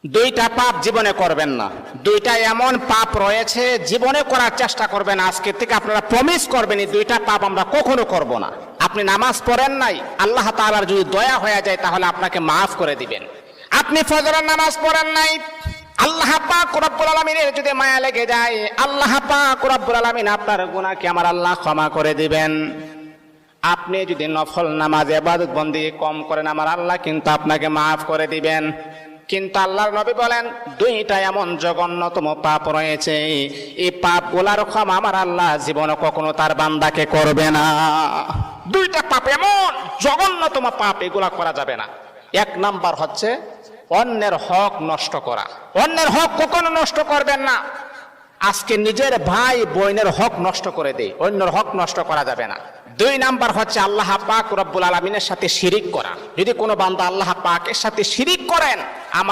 দুইটা পাপ জীবনে করবেন না। দুইটা এমন পাপ রয়েছে জীবনে করার চেষ্টা করবেন, আজকে থেকে আপনারা প্রমিস করবেন এই দুইটা পাপ আমরা কখনো করব না। আপনি নামাজ পড়েন নাই, আল্লাহ তাআলার যদি দয়া হয়ে যায় তাহলে আপনাকে মাফ করে দিবেন। আপনি ফজরের নামাজ পড়েন নাই, আল্লাহ পাক রব্বুল আলামিনের যদি মায়া লেগে যায়, আল্লাহ পাক রব্বুল আলামিন আপনার গুনাহকে আমার আল্লাহ ক্ষমা করে দিবেন। আপনি যদি নফল নামাজ ইবাদত বন্দেগী কম করেন, আমার আল্লাহ কিন্তু আপনাকে মাফ করে দিবেন। কিন্তু আল্লাহর নবী বলেন দুইটা এমন জঘন্যতম পাপ রয়েছে, এই পাপগুলার ক্ষমা আমার আল্লাহ জীবনে কখনো তার বান্দাকে করবে না। দুইটা পাপ এমন জঘন্যতম পাপ, এগুলা করা যাবে না। এক নাম্বার হচ্ছে অন্যের হক নষ্ট করা। অন্যের হক কখনো নষ্ট করবেন না। আজকে নিজের ভাই বোনের হক নষ্ট করে দেয়, অন্যের হক নষ্ট করা যাবে না। দুই নাম্বার হচ্ছে আল্লাহ পাক রব্বুল আলামিনের সাথে শিরিক করা। যদি কোনো বান্দা আল্লাহ পাকের সাথে শিরিক করেন, আমার